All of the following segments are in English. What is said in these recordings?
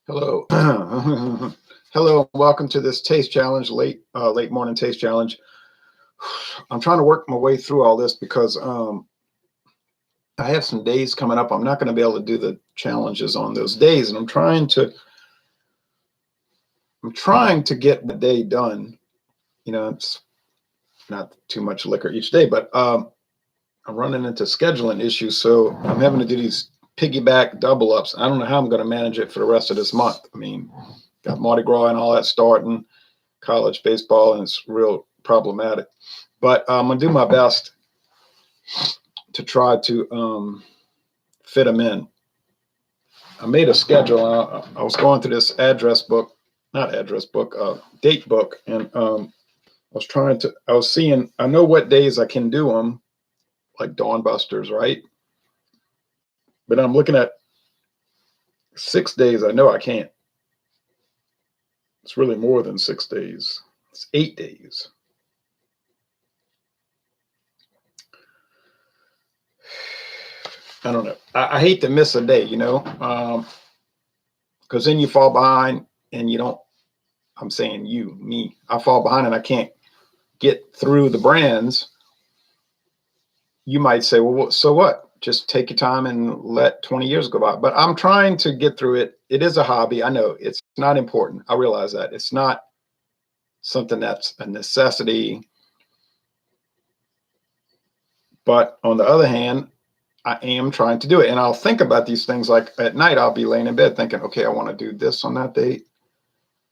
Hello. Hello, welcome to this taste challenge, late morning taste challenge. I'm trying to work my way through all this because I have some days coming up. I'm not going to be able to do the challenges on those days, and I'm trying to get the day done. It's not too much liquor each day, but I'm running into scheduling issues, so I'm having to do these piggyback double ups. I don't know how I'm going to manage it for the rest of this month. I mean, got Mardi Gras and all that starting, college baseball, and it's real problematic. But I'm going to do my best to try to fit them in. I made a schedule. I was going through this date book, and I was seeing, I know what days I can do them, like Dawn Busters, right? But I'm looking at 6 days. I know I can't. It's really more than 6 days. It's 8 days. I don't know. I hate to miss a day, because then you fall behind and you don't. I'm saying me. I fall behind and I can't get through the brands. You might say, well, so what? Just take your time and let 20 years go by. But I'm trying to get through it. It is a hobby. I know it's not important. I realize that. It's not something that's a necessity. But on the other hand, I am trying to do it. And I'll think about these things like at night, I'll be laying in bed thinking, okay, I want to do this on that date.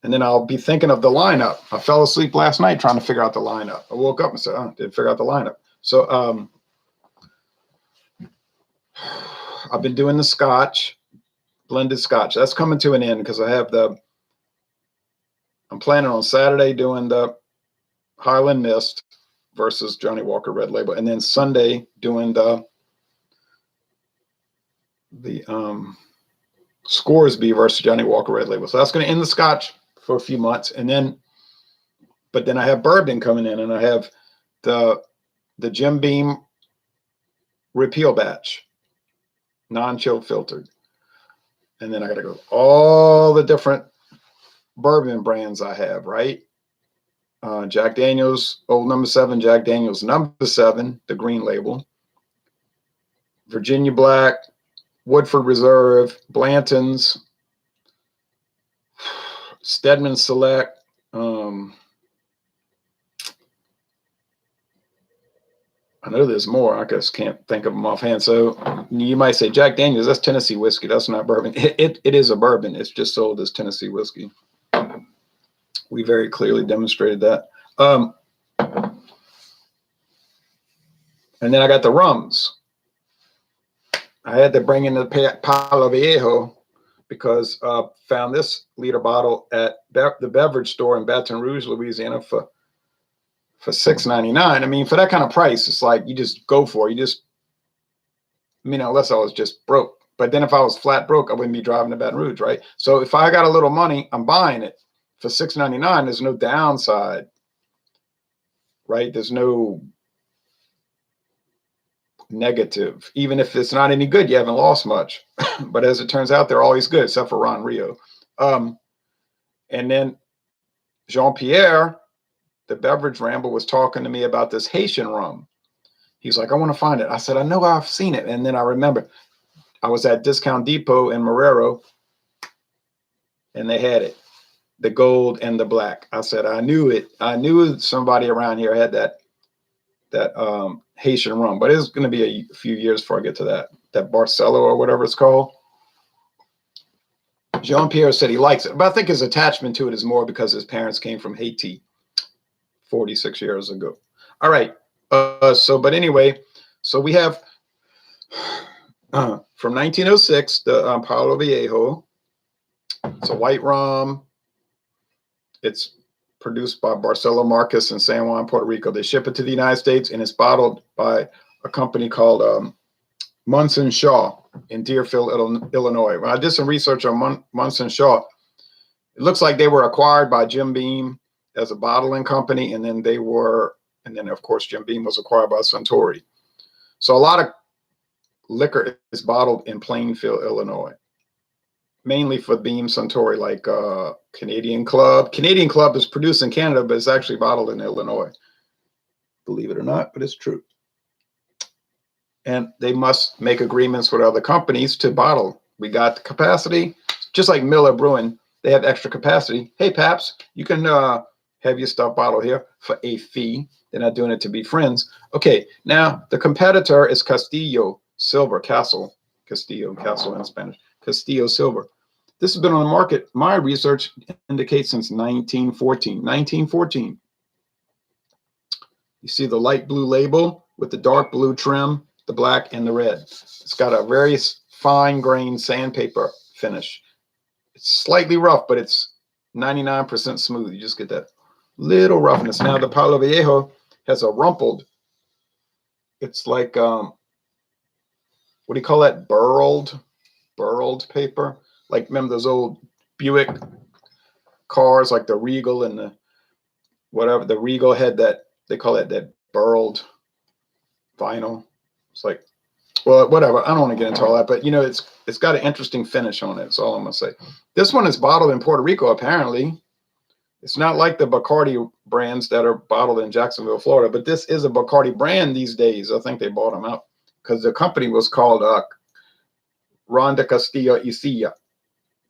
And then I'll be thinking of the lineup. I fell asleep last night trying to figure out the lineup. I woke up and said, oh, didn't figure out the lineup. So I've been doing the scotch, blended scotch. That's coming to an end because I'm planning on Saturday doing the Highland Mist versus Johnny Walker Red Label. And then Sunday doing the Scoresby versus Johnny Walker Red Label. So that's going to end the scotch for a few months. But then I have bourbon coming in, and I have the Jim Beam Repeal Batch, non-chill filtered. And then I got to go all the different bourbon brands I have, right? Jack Daniels, Old Number 7, Jack Daniels Number 7, the green label. Virginia Black, Woodford Reserve, Blanton's, Stedman Select. I know there's more. I just can't think of them offhand. So you might say Jack Daniels, that's Tennessee whiskey. That's not bourbon. It is a bourbon. It's just sold as Tennessee whiskey. We very clearly demonstrated that. And then I got the rums. I had to bring in the Palo Viejo because found this liter bottle at the beverage store in Baton Rouge, Louisiana for $6.99. I mean, for that kind of price, it's like you just go for it. Unless I was just broke. But then if I was flat broke, I wouldn't be driving to Baton Rouge, right? So if I got a little money, I'm buying it. For $6.99, there's no downside, right? There's no negative. Even if it's not any good, you haven't lost much. But as it turns out, they're always good, except for Ron Rio. And then Jean-Pierre, the beverage ramble, was talking to me about this Haitian rum. He's like, I want to find it. I said, I know I've seen it. And then I remember I was at Discount Depot in Marrero, and they had it, the gold and the black. I said, I knew it. I knew somebody around here had that Haitian rum, but it's going to be a few years before I get to that Barcello or whatever it's called. Jean-Pierre said he likes it, but I think his attachment to it is more because his parents came from Haiti 46 years ago. All right. But anyway, so we have from 1906, the Palo Viejo. It's a white rum. It's produced by Barcello, Marques in San Juan, Puerto Rico. They ship it to the United States, and it's bottled by a company called Munson Shaw in Deerfield, Illinois. When I did some research on Munson Shaw, it looks like they were acquired by Jim Beam as a bottling company, and then of course Jim Beam was acquired by Suntory. So a lot of liquor is bottled in Plainfield, Illinois. mainly for Beam Suntory, like Canadian Club. Canadian Club is produced in Canada, but it's actually bottled in Illinois. Believe it or not, but it's true. And they must make agreements with other companies to bottle. We got the capacity, just like Miller Brewing. They have extra capacity. Hey, Paps, you can have your stuff bottled here for a fee. They're not doing it to be friends. Okay, now the competitor is Castillo Silver, Castle. Castillo, Castle in Spanish. Castillo Silver. This has been on the market. My research indicates since 1914. 1914. You see the light blue label with the dark blue trim, the black and the red. It's got a very fine grained sandpaper finish. It's slightly rough, but it's 99% smooth. You just get that little roughness. Now the Palo Viejo has a rumpled. It's like what do you call that? Burled paper. Like remember those old Buick cars, like the Regal and the whatever. The Regal had that. They call it that burled vinyl. It's like, well, whatever. I don't want to get into all that, but you know, it's got an interesting finish on it. That's all I'm gonna say. This one is bottled in Puerto Rico, apparently. It's not like the Bacardi brands that are bottled in Jacksonville, Florida, but this is a Bacardi brand these days. I think they bought them out because the company was called Ronda Castillo y Silla,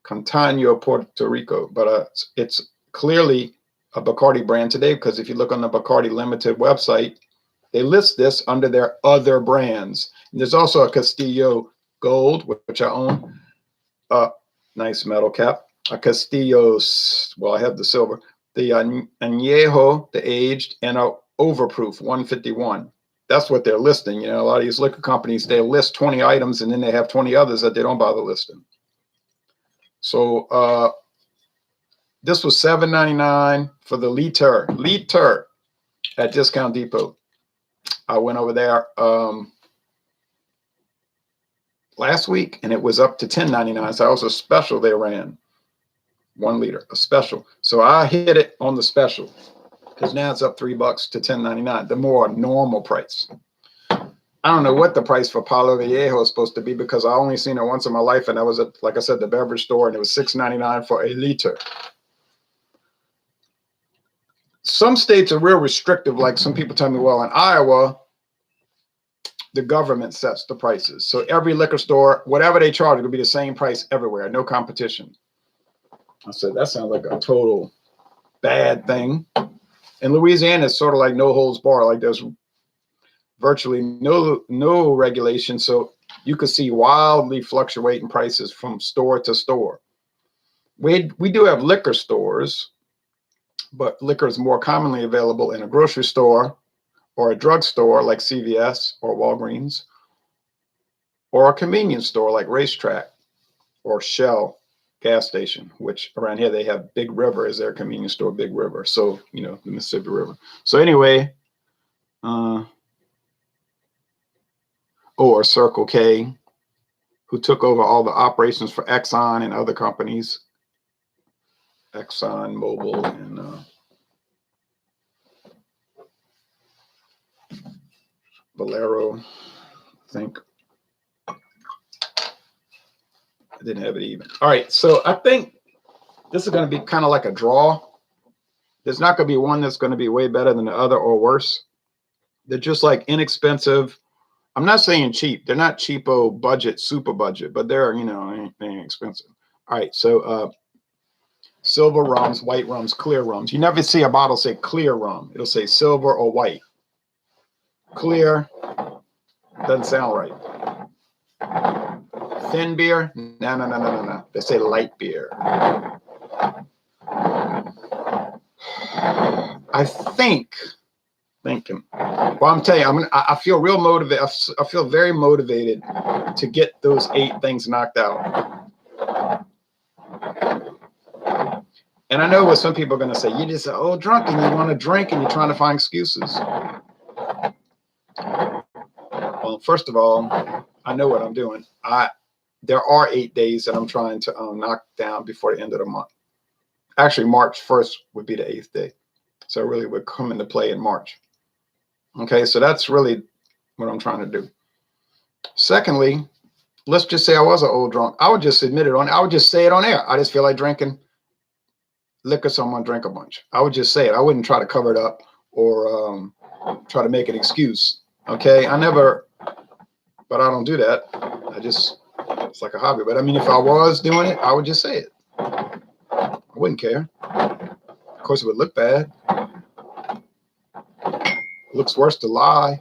Cantano, Puerto Rico. But it's clearly a Bacardi brand today because if you look on the Bacardi Limited website, they list this under their other brands. And there's also a Castillo Gold, which I own. Nice metal cap. A Castillo, well, I have the silver. The Añejo, the aged, and a Overproof 151. That's what they're listing. You know, a lot of these liquor companies, they list 20 items and then they have 20 others that they don't bother listing. So this was $7.99 for the liter at Discount Depot. I went over there last week and it was up to $10.99. So that was a special they ran. 1 liter, a special. So I hit it on the special because now it's up $3 to $10.99, the more normal price. I don't know what the price for Palo Viejo is supposed to be because I only seen it once in my life, and I was at, like I said, the beverage store, and it was $6.99 for a liter. Some states are real restrictive, like some people tell me, well, in Iowa, the government sets the prices. So every liquor store, whatever they charge, it'll be the same price everywhere, no competition. I said, that sounds like a total bad thing. In Louisiana, it's sort of like no holds bar. Like there's virtually no regulation. So you could see wildly fluctuating prices from store to store. We do have liquor stores, but liquor is more commonly available in a grocery store or a drugstore like CVS or Walgreens, or a convenience store like Racetrack or Shell gas station, which around here they have Big River as their convenience store, Big River. So, you know, the Mississippi River. So anyway, or Circle K, who took over all the operations for Exxon and other companies, Exxon Mobil and Valero, I think. I didn't have it even. All right, so I think this is going to be kind of like a draw. There's not going to be one that's going to be way better than the other or worse. They're just like inexpensive. I'm not saying cheap. They're not cheapo budget, super budget, but they're, you know, they ain't expensive. All right, so silver rums, white rums, clear rums. You never see a bottle say clear rum. It'll say silver or white. Clear doesn't sound right. Thin beer? No. They say light beer. I think. Well, I'm telling you, I feel real motivated. I feel very motivated to get those 8 things knocked out. And I know what some people are going to say. You just old drunk and you want to drink and you're trying to find excuses. Well, first of all, I know what I'm doing. There are 8 days that I'm trying to knock down before the end of the month. Actually, March 1st would be the 8th day. So it really would come into play in March. Okay, so that's really what I'm trying to do. Secondly, let's just say I was an old drunk. I would just admit it on. I would just say it on air. I just feel like drinking liquor. Someone drank a bunch. I would just say it. I wouldn't try to cover it up or try to make an excuse. Okay, I never, but I don't do that. I just, it's like a hobby. But I mean, if I was doing it, I would just say it. I wouldn't care. Of course, it would look bad. It looks worse to lie,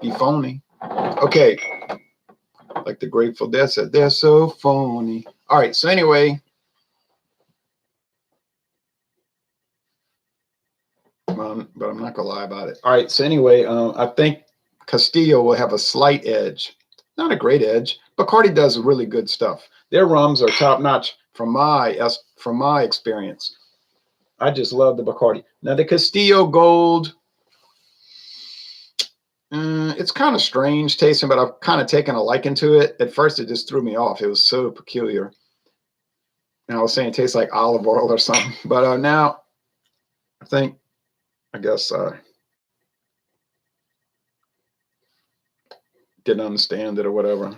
be phony. Okay, like the Grateful Dead said, they're so phony. All right, so anyway, but I'm not gonna lie about it. All right, so anyway, I think Castillo will have a slight edge, not a great edge. Bacardi does really good stuff. Their rums are top notch from my experience. I just love the Bacardi. Now the Castillo Gold, it's kind of strange tasting, but I've kind of taken a liking to it. At first, it just threw me off. It was so peculiar. And I was saying it tastes like olive oil or something, but now I think, I guess didn't understand it or whatever.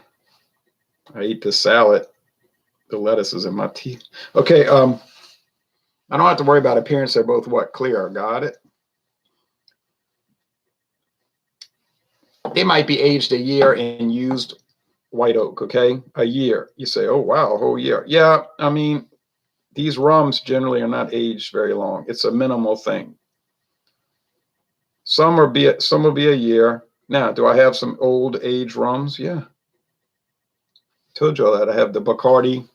I eat the salad. The lettuce is in my teeth. Okay, I don't have to worry about appearance. They're both what? Clear. Got it. They might be aged a year in used white oak, okay? A year. You say, oh, wow, a whole year. Yeah, I mean, these rums generally are not aged very long. It's a minimal thing. Some will be a year. Now, do I have some old age rums? Yeah. Told you all that. I have the Bacardi.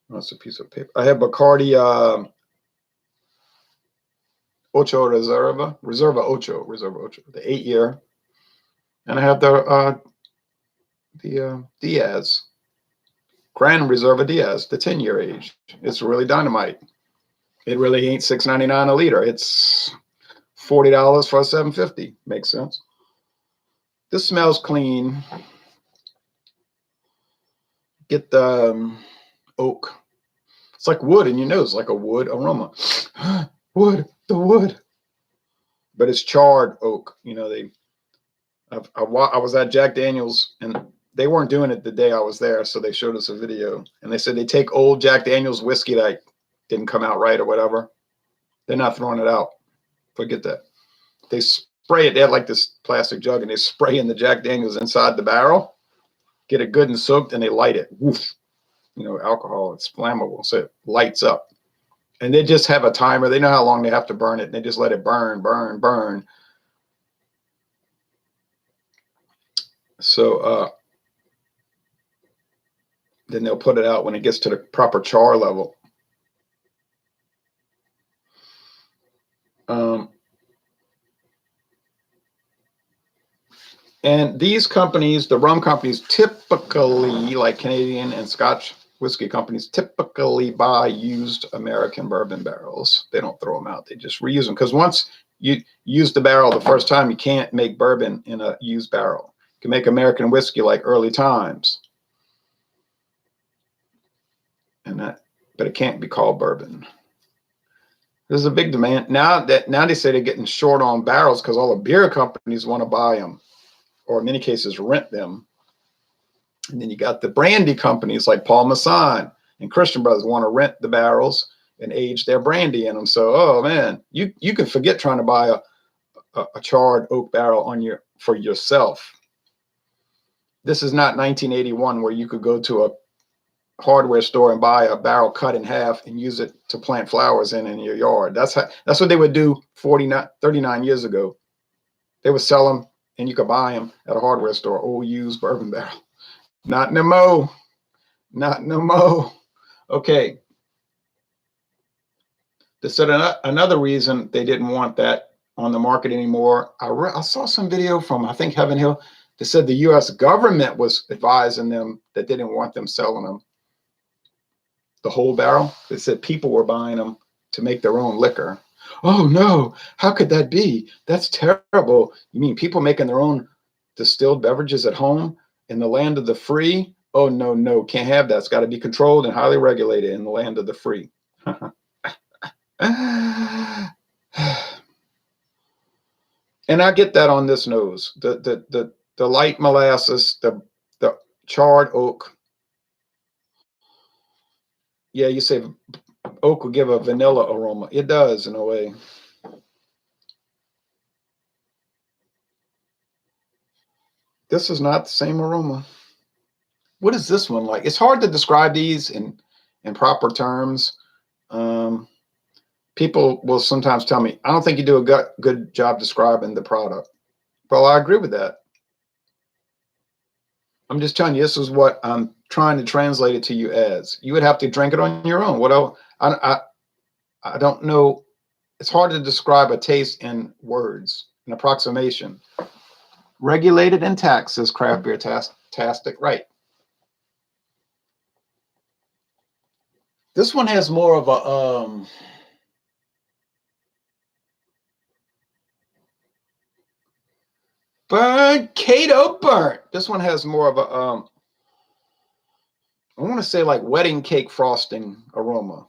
That's a piece of paper. I have Bacardi Ocho Reserva Ocho, the 8-year. And I have the Diaz, Grand Reserva Diaz, the 10-year age. It's really dynamite. It really ain't $6.99 a liter. It's $40 for a 750. Makes sense. This smells clean. Get the oak. It's like wood in your nose, like a wood aroma. Wood, the wood. But it's charred oak. You know, I was at Jack Daniel's and they weren't doing it the day I was there, so they showed us a video and they said they take old Jack Daniel's whiskey that didn't come out right or whatever. They're not throwing it out. Forget that. They spray it. They have like this plastic jug and they spray in the Jack Daniel's inside the barrel, get it good and soaked, and they light it. Woof. You know, alcohol, it's flammable, so it lights up. And they just have a timer. They know how long they have to burn it, and they just let it burn, burn, burn. So then they'll put it out when it gets to the proper char level. And these companies, the rum companies, typically, like Canadian and Scotch whiskey companies, typically buy used American bourbon barrels. They don't throw them out. They just reuse them. Because once you use the barrel the first time, you can't make bourbon in a used barrel. You can make American whiskey like early times. But it can't be called bourbon. There's a big demand. Now they say they're getting short on barrels because all the beer companies want to buy them, or in many cases rent them. And then you got the brandy companies like Paul Masson and Christian Brothers want to rent the barrels and age their brandy in them. So, oh man, you can forget trying to buy a charred oak barrel for yourself. This is not 1981 where you could go to a hardware store and buy a barrel cut in half and use it to plant flowers in your yard. That's what they would do 39 years ago. They would sell them and you could buy them at a hardware store, old used bourbon barrel. Not no mo. Not no mo. Okay. They said another reason they didn't want that on the market anymore. I saw some video from, I think, Heaven Hill. They said the U.S. government was advising them that they didn't want them selling them the whole barrel. They said people were buying them to make their own liquor. Oh no, how could that be? That's terrible. You mean people making their own distilled beverages at home in the land of the free? Oh no, can't have that. It's got to be controlled and highly regulated in the land of the free. And I get that on this nose. The light molasses, the charred oak. Yeah, you say oak will give a vanilla aroma. It does in a way. This is not the same aroma. What is this one like? It's hard to describe these in proper terms. People will sometimes tell me, I don't think you do a good job describing the product. Well, I agree with that. I'm just telling you, this is what I'm trying to translate it to you as. You would have to drink it on your own. What else? I don't know. It's hard to describe a taste in words, an approximation. Regulated and taxed, says Craft Beer Tastic. Right. This one has more of a burnt Cato burnt. This one has more of a I want to say like wedding cake frosting aroma.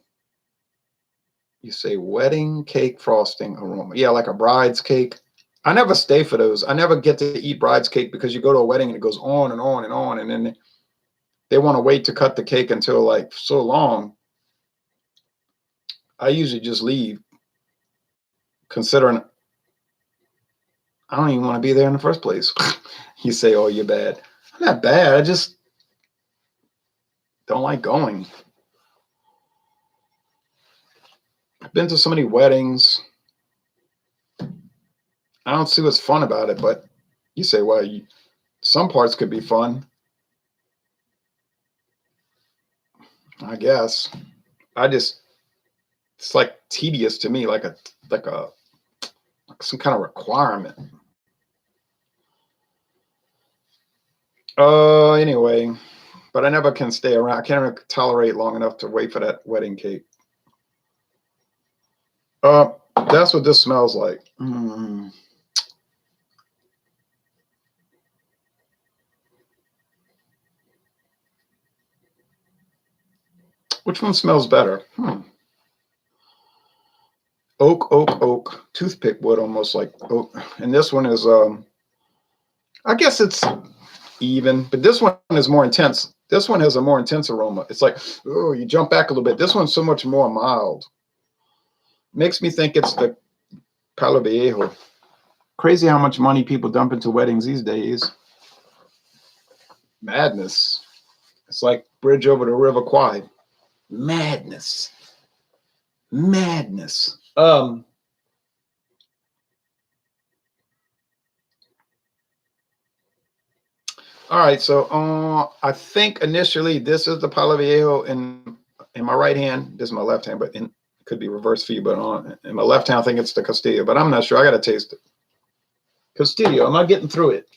You say wedding cake frosting aroma. Yeah, like a bride's cake. I never stay for those. I never get to eat bride's cake because you go to a wedding and it goes on and on and on, and then they want to wait to cut the cake until like so long. I usually just leave, considering I don't even want to be there in the first place. You say, oh, you're bad. I'm not bad. I just don't like going. I've been to so many weddings. I don't see what's fun about it, but you say, well, some parts could be fun. I guess. It's like tedious to me, like some kind of requirement. Anyway, but I never can stay around. I can't even tolerate long enough to wait for that wedding cake. That's what this smells like. Which one smells better? Oak, toothpick wood, almost like oak. And this one is, I guess it's even, but this one is more intense. This one has a more intense aroma. It's like, oh, you jump back a little bit. This one's so much more mild. Makes me think it's the Palo Viejo. Crazy how much money people dump into weddings these days. Madness. It's like bridge over the River Kwai. Madness. All right, so I think initially this is the Palo Viejo in my right hand. This is my left hand, but it could be reversed for you. But in my left hand, I think it's the Castillo, but I'm not sure. I got to taste it. Castillo, am I getting through it?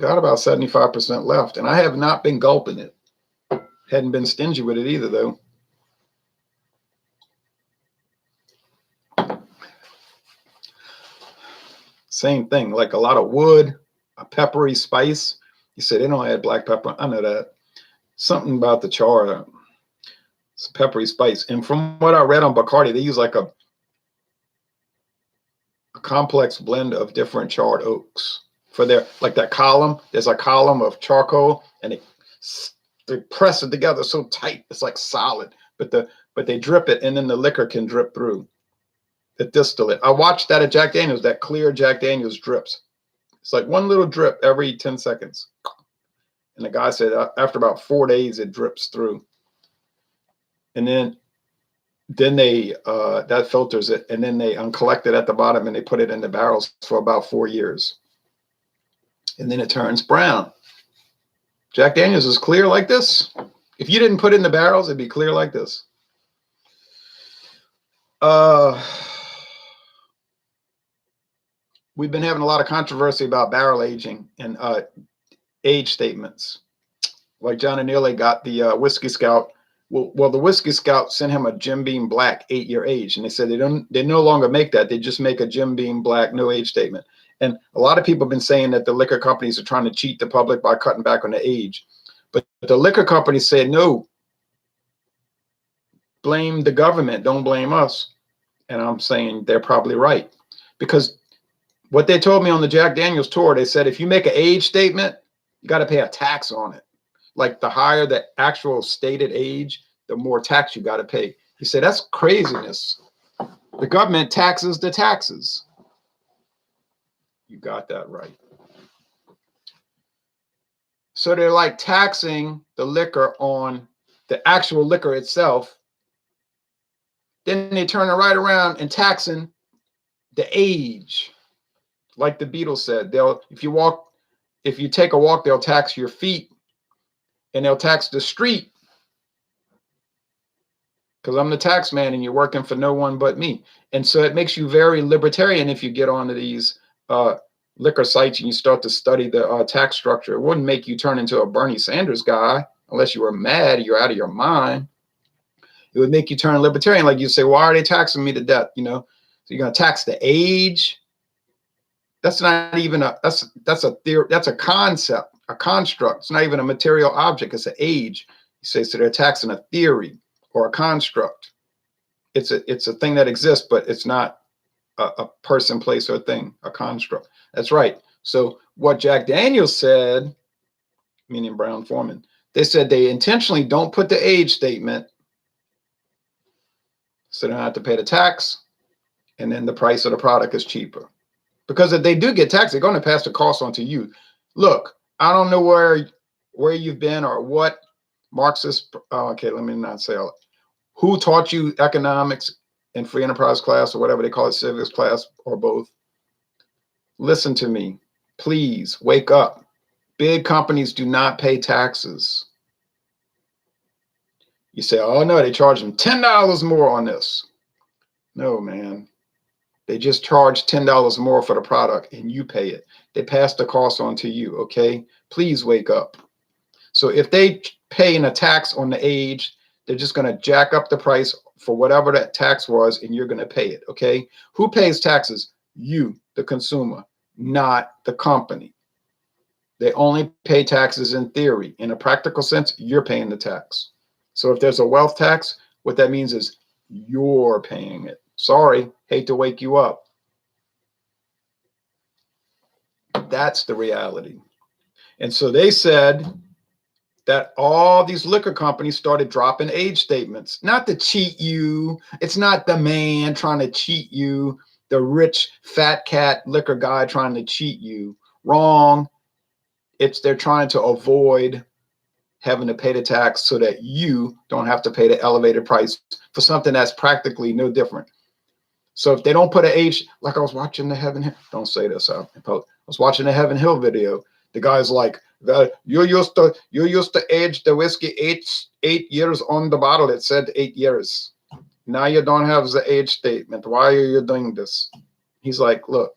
Got about 75% left, and I have not been gulping it. Hadn't been stingy with it either, though. Same thing, like a lot of wood, a peppery spice. You said they don't add black pepper. I know that. Something about the char. It's a peppery spice. And from what I read on Bacardi, they use like a complex blend of different charred oaks for their, like that column. There's a column of charcoal, and they press it together so tight. It's like solid, but they drip it, and then the liquor can drip through. The distillate. I watched that at Jack Daniels, that clear Jack Daniels drips. It's like one little drip every 10 seconds. And the guy said after about 4 days, it drips through. And then they, that filters it, and then they uncollect it at the bottom, and they put it in the barrels for about 4 years. And then it turns brown. Jack Daniels is clear like this. If you didn't put it in the barrels, it'd be clear like this. We've been having a lot of controversy about barrel aging and age statements. Like John Anile got the Whiskey Scout. Well, the Whiskey Scout sent him a Jim Beam Black 8-year age, and they said they no longer make that. They just make a Jim Beam Black no age statement. And a lot of people have been saying that the liquor companies are trying to cheat the public by cutting back on the age. But the liquor companies said, no, blame the government, don't blame us. And I'm saying they're probably right, because What they told me on the Jack Daniels tour, they said if you make an age statement, you got to pay a tax on it. Like the higher the actual stated age, the more tax you got to pay. He said that's craziness. The government taxes the taxes. You got that right. So they're like taxing the liquor on the actual liquor itself. Then they turn it right around and taxing the age. Like the Beatles said, if you take a walk, they'll tax your feet and they'll tax the street because I'm the tax man and you're working for no one but me. And so it makes you very libertarian if you get onto these liquor sites and you start to study the tax structure. It wouldn't make you turn into a Bernie Sanders guy unless you were mad, you're out of your mind. It would make you turn libertarian. Like you say, why are they taxing me to death? You know, so you're going to tax the age. That's not even that's a theory. That's a concept, a construct. It's not even a material object. It's an age. You say, so they're taxing a theory or a construct. It's a thing that exists, but it's not a person, place, or thing, a construct. That's right. So what Jack Daniels said, meaning Brown-Forman, they said they intentionally don't put the age statement so they don't have to pay the tax, and then the price of the product is cheaper. Because if they do get taxed, they're going to pass the cost on to you. Look, I don't know where you've been or what Marxist. Okay, let me not say all. Who taught you economics in free enterprise class or whatever they call it, civics class or both? Listen to me, please wake up. Big companies do not pay taxes. You say, oh no, they charge them $10 more on this. No, man. They just charge $10 more for the product and you pay it. They pass the cost on to you, okay? Please wake up. So if they paying a tax on the age, they're just going to jack up the price for whatever that tax was and you're going to pay it, okay? Who pays taxes? You, the consumer, not the company. They only pay taxes in theory. In a practical sense, you're paying the tax. So if there's a wealth tax, what that means is you're paying it. Sorry, hate to wake you up. That's the reality. And so they said that all these liquor companies started dropping age statements, not to cheat you. It's not the man trying to cheat you, the rich fat cat liquor guy trying to cheat you. Wrong. They're trying to avoid having to pay the tax so that you don't have to pay the elevated price for something that's practically no different. So if they don't put an age, like I was watching the Heaven Hill, don't say this out in post. I was watching the Heaven Hill video. The guy's like, you used to age the whiskey eight years on the bottle. It said 8 years. Now you don't have the age statement. Why are you doing this? He's like, look,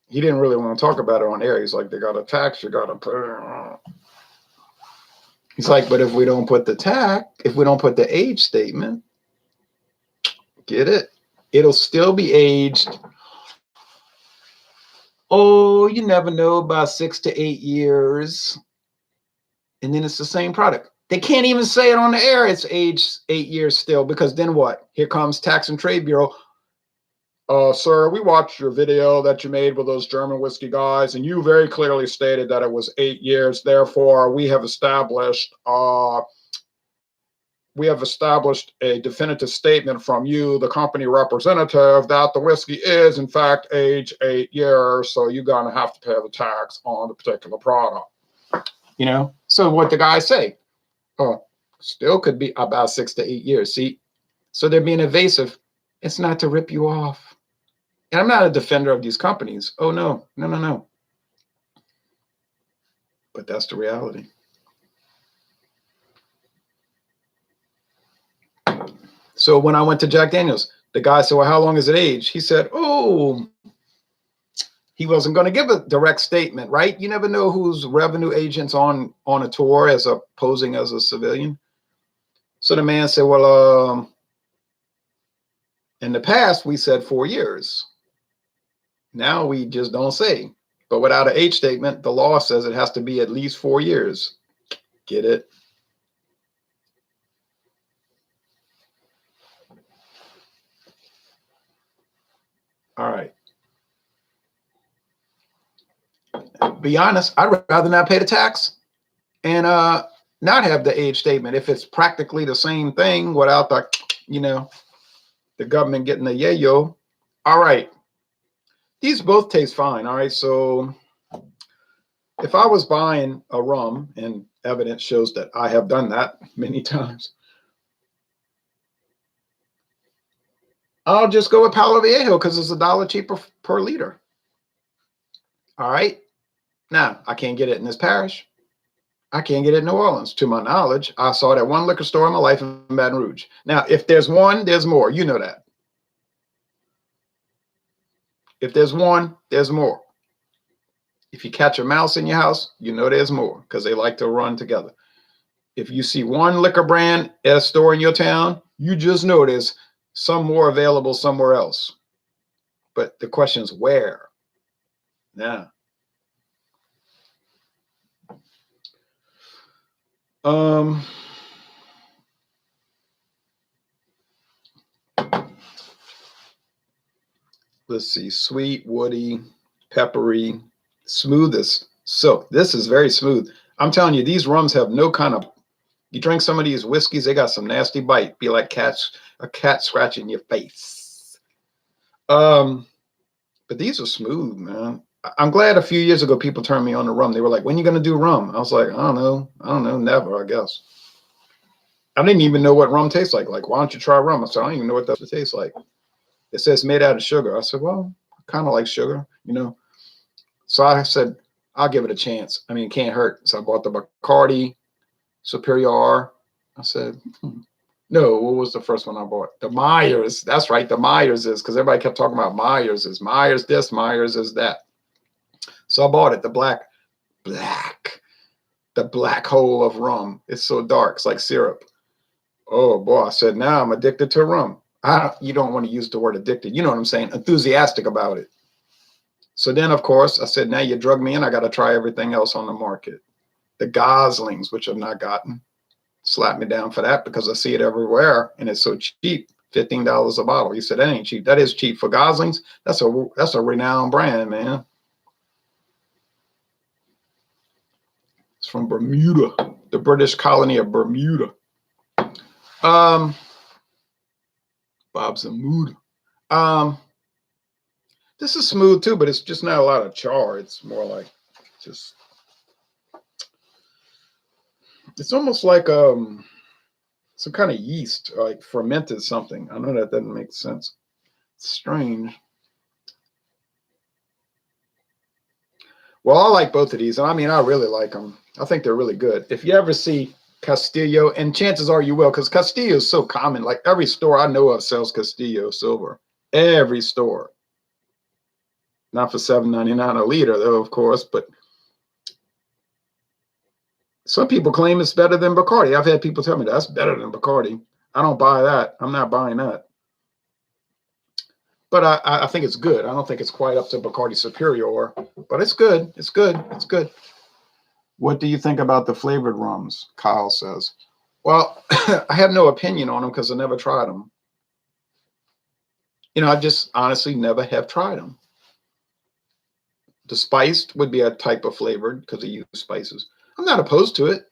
he didn't really want to talk about it on air. He's like, they got a tax, you got to put. He's like, but if we don't put the tax, if we don't put the age statement, get it? It'll still be aged. Oh, you never know, about 6 to 8 years. And then it's the same product. They can't even say it on the air. It's aged 8 years still, because then what? Here comes Tax and Trade Bureau. Sir, we watched your video that you made with those German whiskey guys, and you very clearly stated that it was 8 years. Therefore, we have established a definitive statement from you, the company representative, that the whiskey is in fact aged 8 years. So you're going to have to pay the tax on the particular product. You know, so what the guys say, still could be about 6 to 8 years. See, so they're being evasive. It's not to rip you off. And I'm not a defender of these companies. Oh, no. But that's the reality. So when I went to Jack Daniels, the guy said, well, how long is it aged? He said, oh, he wasn't going to give a direct statement, right? You never know who's revenue agents on a tour as posing as a civilian. So the man said, well, in the past, we said 4 years. Now we just don't say. But without an age statement, the law says it has to be at least 4 years. Get it? All right. be honest, I'd rather not pay the tax and not have the age statement if it's practically the same thing without the, the government getting the yayo. All right. These both taste fine. All right. So if I was buying a rum, and evidence shows that I have done that many times, I'll just go with Palo Viejo because it's $1 cheaper per liter. All right. Now, I can't get it in this parish. I can't get it in New Orleans. To my knowledge, I saw it at one liquor store in my life in Baton Rouge. Now, if there's one, there's more. You know that. If there's one, there's more. If you catch a mouse in your house, you know there's more because they like to run together. If you see one liquor brand at a store in your town, you just know there's some more available somewhere else. But the question is where? Now, let's see, sweet, woody, peppery, smooth as silk. This is very smooth. I'm telling you, these rums have no kind of, you drink some of these whiskeys, they got some nasty bite. Be like a cat scratching your face. But these are smooth, man. I'm glad a few years ago people turned me on to rum. They were like, when are you going to do rum? I was like, I don't know, never, I guess. I didn't even know what rum tastes like. Like, why don't you try rum? I said, I don't even know what that tastes like. It says made out of sugar. I said, well, I kind of like sugar, So I said, I'll give it a chance. I mean, it can't hurt. So I bought the Bacardi Superior. I said, no, what was the first one I bought? The Myers. That's right. The Myers is, because everybody kept talking about Myers is Myers this, Myers is that. So I bought it. The black hole of rum. It's so dark. It's like syrup. Oh boy. I said, now I'm addicted to rum. You don't want to use the word addicted. You know what I'm saying? Enthusiastic about it. So then, of course, I said, now you drug me in. I got to try everything else on the market. The Goslings, which I've not gotten, slapped me down for that because I see it everywhere and it's so cheap. $15 a bottle. He said, that ain't cheap. That is cheap for Goslings. That's a renowned brand, man. It's from Bermuda, the British colony of Bermuda. Bob's and Mood. This is smooth too, but it's just not a lot of char. It's more like just, it's almost like some kind of yeast, like fermented something. I know that doesn't make sense. It's strange. Well, I like both of these. And I mean, I really like them. I think they're really good. If you ever see Castillo, and chances are you will, because Castillo is so common. Like every store I know of sells Castillo silver. Every store. Not for $7.99 a liter, though, of course, but some people claim it's better than Bacardi. I've had people tell me that's better than Bacardi. I don't buy that. I'm not buying that. But I think it's good. I don't think it's quite up to Bacardi Superior, but it's good. It's good. It's good. What do you think about the flavored rums? Kyle says. Well, I have no opinion on them because I never tried them. I just honestly never have tried them. The spiced would be a type of flavored because they use spices. I'm not opposed to it.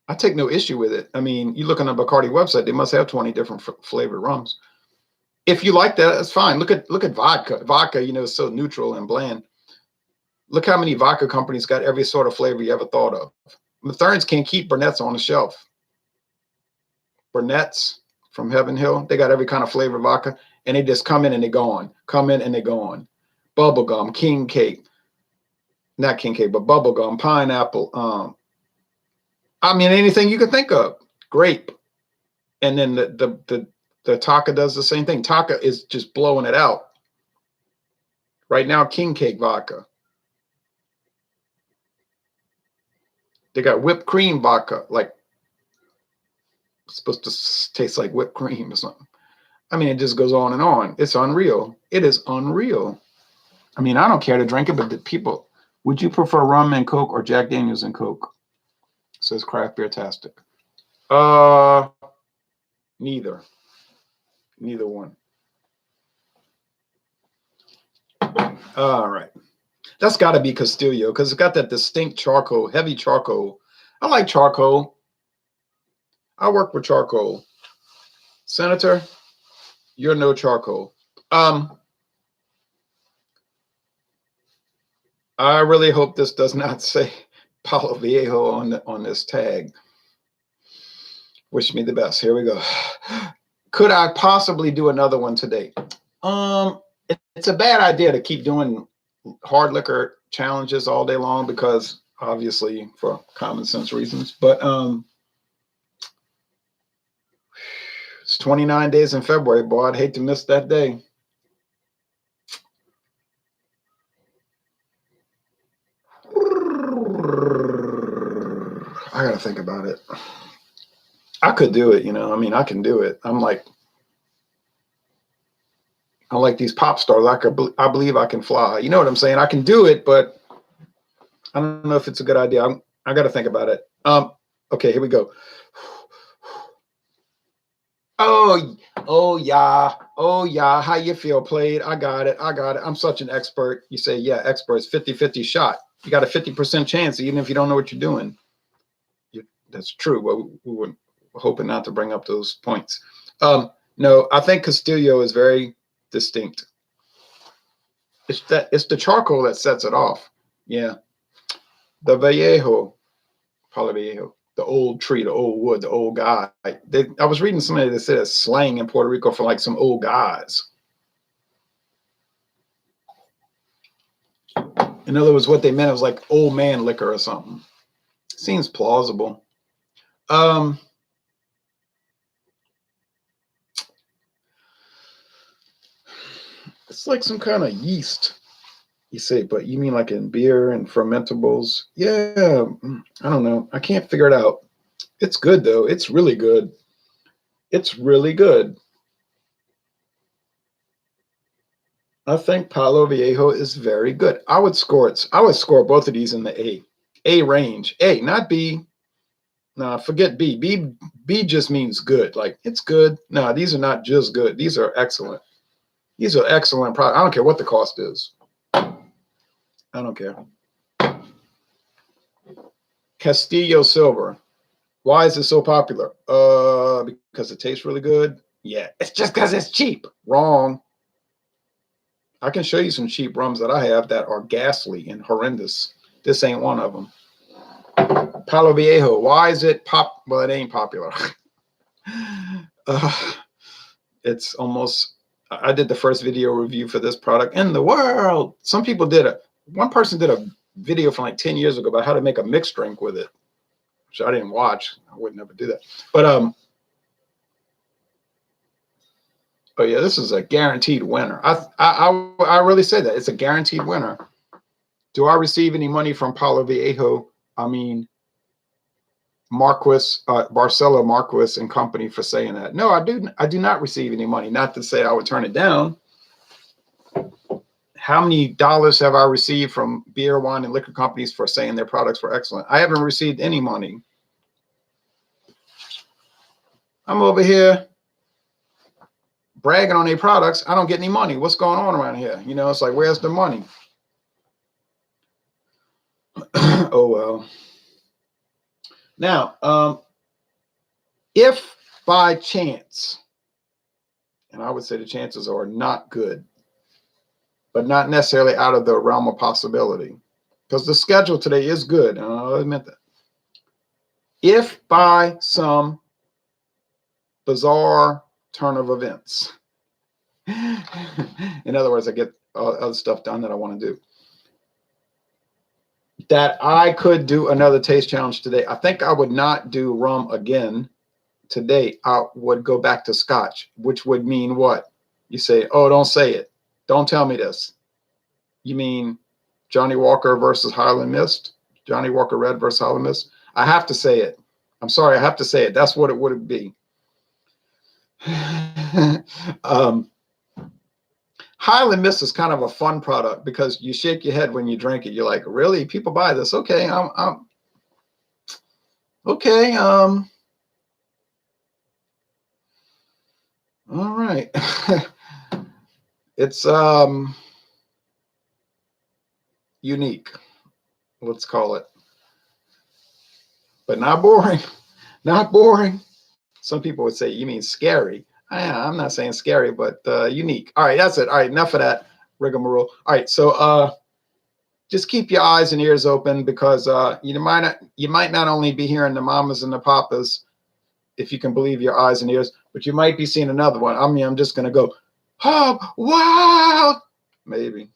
I take no issue with it. I mean, you look on the Bacardi website, they must have 20 different flavored rums. If you like that, that's fine. Look at vodka. Vodka, is so neutral and bland. Look how many vodka companies got every sort of flavor you ever thought of. Mathern's can't keep Burnett's on the shelf. Burnett's from Heaven Hill, they got every kind of flavor vodka, and they just come in and they're gone. Come in and they're gone. Bubblegum, king cake. Not king cake, but bubblegum, pineapple. I mean, anything you can think of. Grape. And then the Taka does the same thing. Taka is just blowing it out. Right now, king cake vodka. They got whipped cream vodka, like it's supposed to taste like whipped cream or something. I mean, it just goes on and on. It's unreal. It is unreal. I mean, I don't care to drink it, but the people, would you prefer rum and Coke or Jack Daniels and Coke? Says Craft Beer Tastic. Neither. Neither one. All right. That's got to be Castillo because it's got that distinct charcoal, heavy charcoal. I like charcoal. I work with charcoal. Senator, you're no charcoal. I really hope this does not say Palo Viejo on this tag. Wish me the best. Here we go. Could I possibly do another one today? It's a bad idea to keep doing hard liquor challenges all day long because obviously for common sense reasons. But it's 29 days in February, boy. I'd hate to miss that day. I gotta think about it. I could do it, you know. I mean, I can do it. I like these pop stars. I believe I can fly. You know what I'm saying? I can do it, but I don't know if it's a good idea. I got to think about it. Okay, here we go. Oh yeah. How you feel? Played. I got it. I'm such an expert. You say, yeah, experts. 50-50 shot. You got a 50% chance, even if you don't know what you're doing. That's true. But we were hoping not to bring up those points. No, I think Castillo is very distinct. It's the charcoal that sets it off. Yeah. The Vallejo, Palo Viejo, the old tree, the old wood, the old guy. I was reading somebody that said it's slang in Puerto Rico for like some old guys. In other words, what they meant was like old man liquor or something. Seems plausible. It's like some kind of yeast. You say, but you mean like in beer and fermentables? Yeah, I don't know. I can't figure it out. It's good though. It's really good. It's really good. I think Palo Viejo is very good. I would score both of these in the A range. A, not B. No, forget B. B just means good. Like it's good. No, these are not just good. These are excellent. These are excellent products. I don't care what the cost is. I don't care. Castillo Silver. Why is it so popular? Because it tastes really good. Yeah, it's just because it's cheap. Wrong. I can show you some cheap rums that I have that are ghastly and horrendous. This ain't one of them. Palo Viejo. Why is it pop? Well, it ain't popular. It's almost. I did the first video review for this product in the world. Some people did it. One person did a video from like 10 years ago about how to make a mixed drink with it, which I didn't watch. I would never do that. But oh yeah, this is a guaranteed winner. I really say that it's a guaranteed winner. Do I receive any money from Palo Viejo? I mean, Marques, Barcello, Marques and company for saying that. No, I do not receive any money. Not to say I would turn it down. How many dollars have I received from beer, wine, and liquor companies for saying their products were excellent? I haven't received any money. I'm over here bragging on their products. I don't get any money. What's going on around here? You know, it's like, where's the money? Oh, well. Now, if by chance, and I would say the chances are not good, but not necessarily out of the realm of possibility, because the schedule today is good. And I'll admit that. If by some bizarre turn of events, in other words, I get other stuff done that I want to do, that I could do another taste challenge today, I think I would not do rum again today. I would go back to scotch, which would mean what? You say, oh, don't say it. Don't tell me this. You mean Johnny Walker versus Highland Mist? Johnny Walker Red versus Highland Mist? I have to say it. I'm sorry, I have to say it. That's what it would be. Highland Mist is kind of a fun product because you shake your head when you drink it. You're like, really? People buy this? Okay, okay. All right. It's unique, let's call it, but not boring. Not boring. Some people would say, you mean scary? I'm not saying scary, but unique. All right, that's it. All right, enough of that rigmarole. All right, so just keep your eyes and ears open, because you might not only be hearing the mamas and the papas, if you can believe your eyes and ears, but you might be seeing another one. I mean, I'm just gonna go, oh wow, maybe.